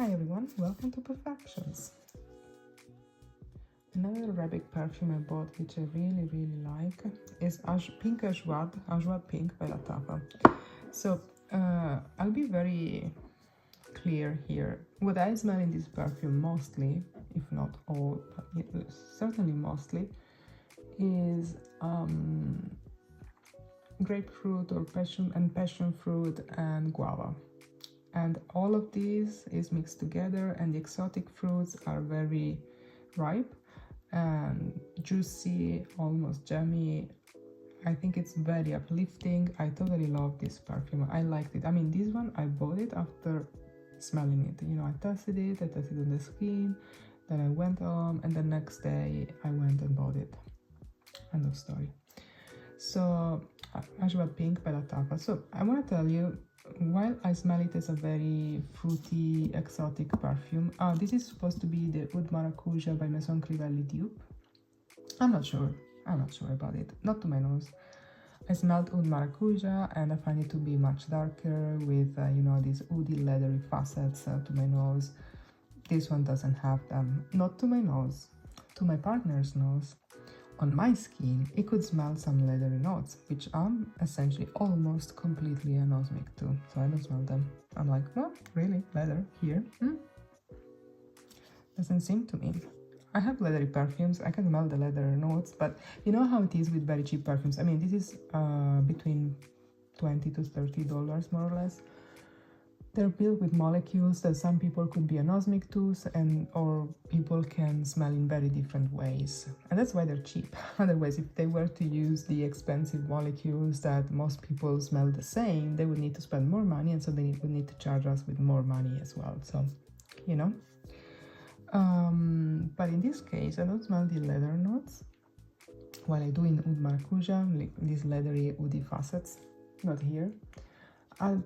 Hi everyone, welcome to Perfections. Another Arabic perfume I bought which I really like is Pink Ajwad Pink by Lattafa. So I'll be very clear here. What I smell in this perfume mostly, if not all, but certainly mostly, is grapefruit or passion fruit and guava. And all of these is mixed together, and the exotic fruits are very ripe and juicy, almost jammy. I think it's very uplifting. I totally love this perfume. I liked it. I mean, this one I bought it after smelling it. You know, I tested it on the skin, then I went home, and the next day I went and bought it. End of story. So Ajwa Pink by Lattafa. So I want to tell you, while I smell it as a very fruity, exotic perfume, this is supposed to be the Oud Maracuja by Maison Crivelli dupe. I'm not sure about it, not to my nose. I smelled Oud Maracuja and I find it to be much darker with, you know, these woody leathery facets to my nose. This one doesn't have them, not to my nose, to my partner's nose. On my skin, it could smell some leathery notes, which I'm essentially almost completely anosmic to, so I don't smell them. I'm like, what? Really? Leather? Here? Doesn't seem to me. I have leathery perfumes, I can smell the leather notes, but you know how it is with very cheap perfumes. I mean, this is between $20 to $30 more or less. They're built with molecules that some people could be anosmic to, or people can smell in very different ways. And that's why they're cheap. Otherwise, if they were to use the expensive molecules that most people smell the same, they would need to spend more money, and so they would need to charge us with more money as well. So, you know. But in this case, I don't smell the leather notes, while I do in Oud Maracuja, like these leathery woody facets, not here.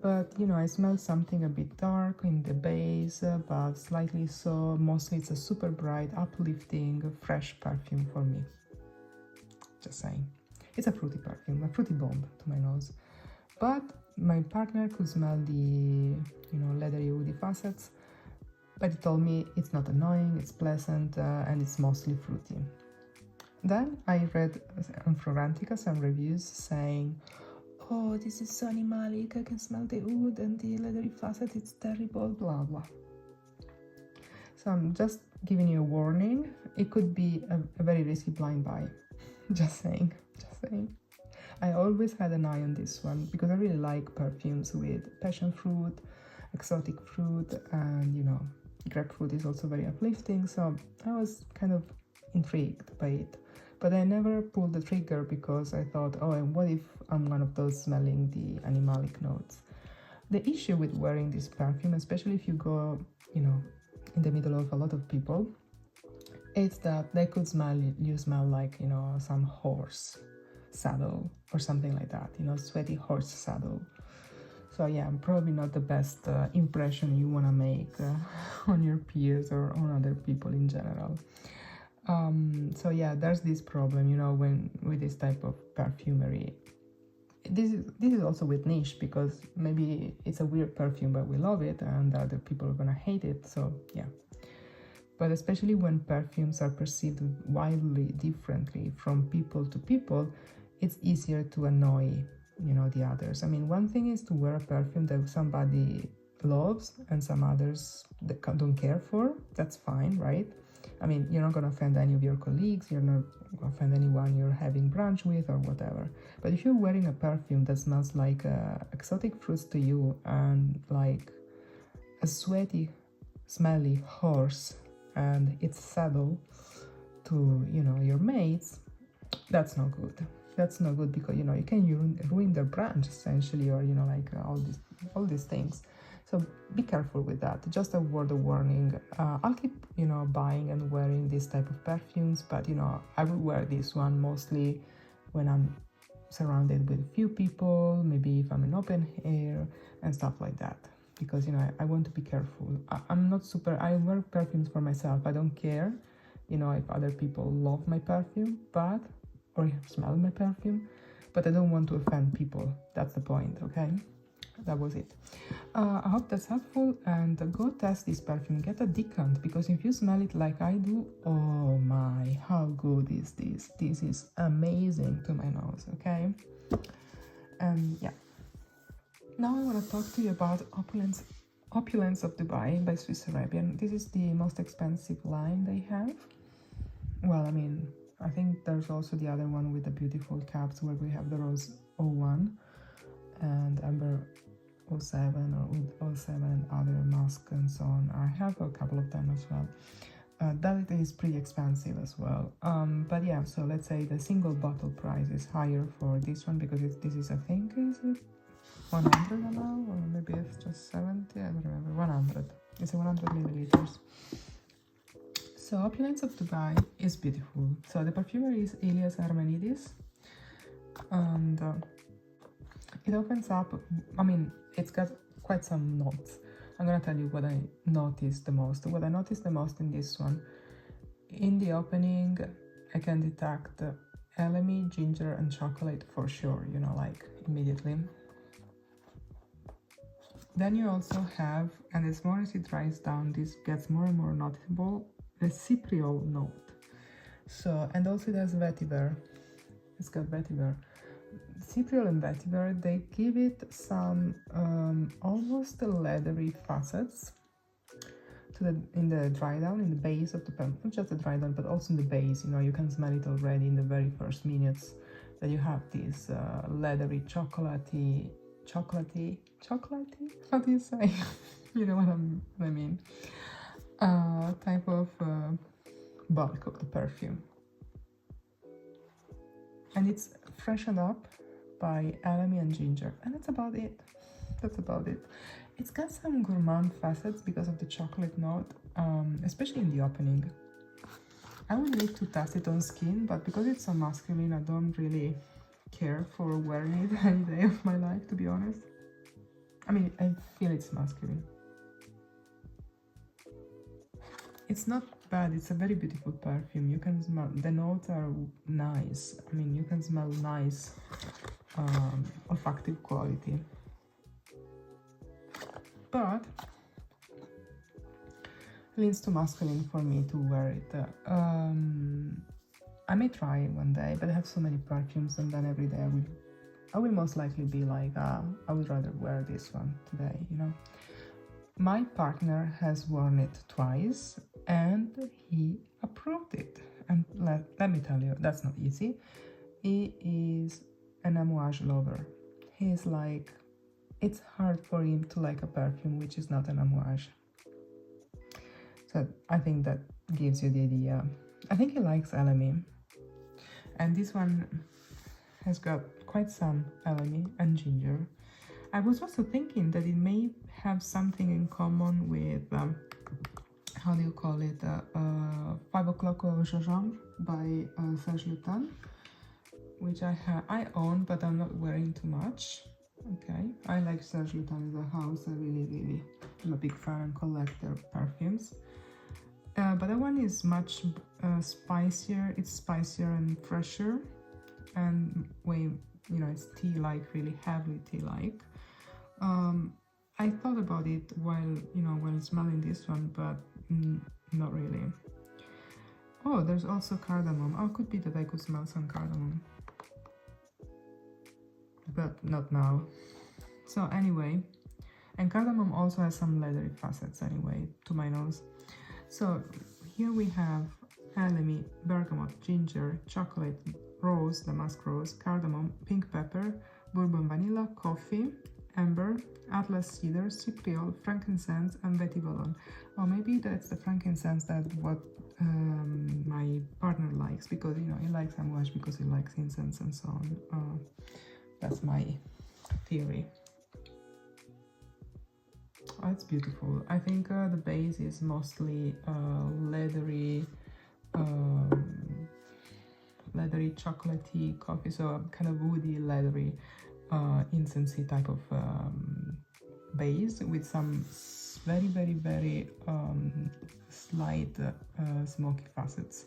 But you know, I smell something a bit dark in the base, but slightly so. Mostly it's a super bright, uplifting, fresh perfume for me. Just saying. It's a fruity perfume, a fruity bomb to my nose. But my partner could smell the, you know, leathery woody facets, but he told me it's not annoying, it's pleasant, and it's mostly fruity. Then I read on Fragrantica some reviews saying, oh, this is so animalic, I can smell the wood and the leathery facet, it's terrible, blah blah. So I'm just giving you a warning, it could be a very risky blind buy. Just saying. I always had an eye on this one because I really like perfumes with passion fruit, exotic fruit, and you know, grapefruit is also very uplifting, so I was kind of intrigued by it. But I never pulled the trigger because I thought, oh, and what if I'm one of those smelling the animalic notes? The issue with wearing this perfume, especially if you go, you know, in the middle of a lot of people, is that they could smell you smell like, you know, some horse saddle or something like that, you know, sweaty horse saddle. So yeah, probably not the best impression you want to make on your peers or on other people in general. So yeah, there's this problem, you know, when with this type of perfumery. This is also with niche, because maybe it's a weird perfume but we love it and other people are gonna hate it, so yeah. But especially when perfumes are perceived wildly differently from people to people, it's easier to annoy, you know, the others. I mean, one thing is to wear a perfume that somebody loves and some others that don't care for. That's fine, right? I mean, you're not going to offend any of your colleagues, you're not going to offend anyone you're having brunch with or whatever. But if you're wearing a perfume that smells like exotic fruits to you and like a sweaty, smelly horse and its saddle to, you know, your mates, that's not good. That's not good, because, you know, you can ruin their brunch essentially, or, you know, like all these things. So be careful with that. Just a word of warning. I'll keep, you know, buying and wearing this type of perfumes, but, you know, I will wear this one mostly when I'm surrounded with a few people, maybe if I'm in open air and stuff like that, because, you know, I want to be careful. I wear perfumes for myself. I don't care, you know, if other people love my perfume, or smell my perfume, but I don't want to offend people. That's the point, okay? that was it. I hope that's helpful, and go test this perfume. Get a decant, because if you smell it like I do, oh my, how good is this? This is amazing to my nose, okay? And yeah, now I want to talk to you about Opulence of Dubai by Swiss Arabian. This is the most expensive line they have. Well, I mean, I think there's also the other one with the beautiful caps, where we have the Rose 01 and Amber 07 or 07 and other masks and so on. I have a couple of them as well. That is pretty expensive as well. But yeah, so let's say the single bottle price is higher for this one, because this is, I think, is it 100 ml, or maybe it's just 70, I don't remember. 100. It's a 100 milliliters. So Opulence of Dubai is beautiful. So the perfumer is Elias Armenidis, and it opens up. I mean, it's got quite some notes. I'm gonna tell you what I noticed the most. What I noticed the most in this one, in the opening, I can detect elemi, ginger, and chocolate for sure. You know, like immediately. Then you also have, and as more as it dries down, this gets more and more noticeable, the cypriol note. So, and also it has vetiver. It's got vetiver. Cypriol and vetiver, they give it some almost leathery facets to in the dry down, in the base of the pen. Not just the dry down, but also in the base. You know, you can smell it already in the very first minutes that you have this leathery, chocolatey, how do you say? You know what I mean? Type of bulk of the perfume. And it's freshened up by elemi and ginger, and that's about it. It's got some gourmand facets because of the chocolate note, especially in the opening. I will need to test it on skin, but because it's so masculine, I don't really care for wearing it any day of my life, to be honest. I mean, I feel it's masculine. It's not bad. It's a very beautiful perfume. You can smell, the notes are nice. I mean, you can smell nice olfactive quality. But leans too masculine for me to wear it. I may try it one day, but I have so many perfumes, and then every day I will most likely be like, I would rather wear this one today, you know. My partner has worn it twice, and he approved it. And let me tell you, that's not easy. He is an amouage lover. He's like, it's hard for him to like a perfume which is not an amouage. So I think that gives you the idea. I think he likes elemi. And this one has got quite some elemi and ginger. I was also thinking that it may have something in common with, how do you call it, 5 o'clock au gingembre by Serge Lutens, which I own, but I'm not wearing too much. Okay, I like Serge Lutens as a house. I'm a big fan and collector of perfumes. But that one is much spicier. It's spicier and fresher, and way, you know, it's tea-like, really heavily tea-like. I thought about it while smelling this one, but not really. Oh, there's also cardamom. Oh, it could be that I could smell some cardamom, but not now. So anyway, and cardamom also has some leathery facets anyway, to my nose. So here we have elemi, bergamot, ginger, chocolate, rose, damask rose, cardamom, pink pepper, bourbon vanilla, coffee, amber, atlas cedar, cypriol, frankincense, and vetiver. Or maybe that's the frankincense that what my partner likes, because, you know, he likes amouage because he likes incense and so on. That's my theory. Oh, it's beautiful. I think the base is mostly leathery chocolatey coffee, so kind of woody, leathery, incensey type of base with some very slight smoky facets.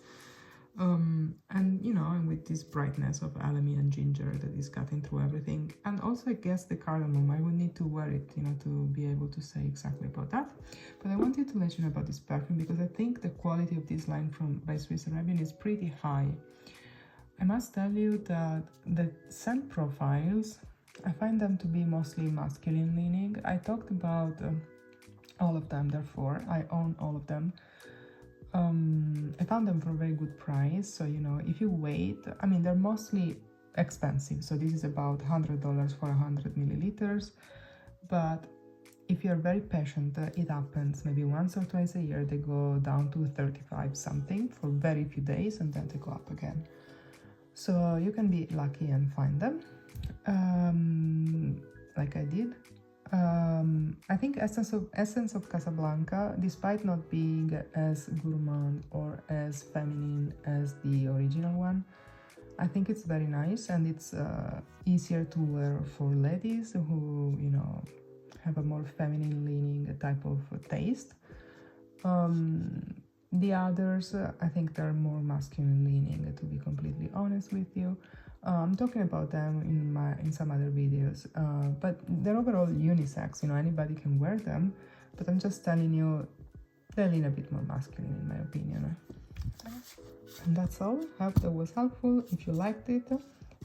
And you know, and with this brightness of alamy and ginger that is cutting through everything. And also I guess the cardamom, I would need to wear it, you know, to be able to say exactly about that. But I wanted to let you know about this perfume because I think the quality of this line from by Swiss Arabian is pretty high. I must tell you that the scent profiles, I find them to be mostly masculine leaning. I talked about all of them, therefore I own all of them. I found them for a very good price, so you know, if you wait, I mean, they're mostly expensive, so this is about $100 for 100 milliliters, but if you're very patient, it happens maybe once or twice a year. They go down to 35 something for very few days, and then they go up again, so you can be lucky and find them, like I did. I think Essence of Casablanca, despite not being as gourmand or as feminine as the original one, I think it's very nice, and it's easier to wear for ladies who, you know, have a more feminine leaning type of taste. The others, I think they're more masculine leaning, to be completely honest with you. I'm talking about them in some other videos, but they're overall unisex, you know, anybody can wear them, but I'm just telling you they lean a bit more masculine in my opinion. And that's all. I hope that was helpful. If you liked it,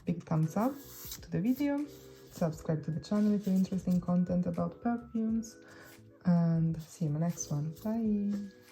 big thumbs up to the video, subscribe to the channel if you're interested in content about perfumes, and see you in the next one. Bye!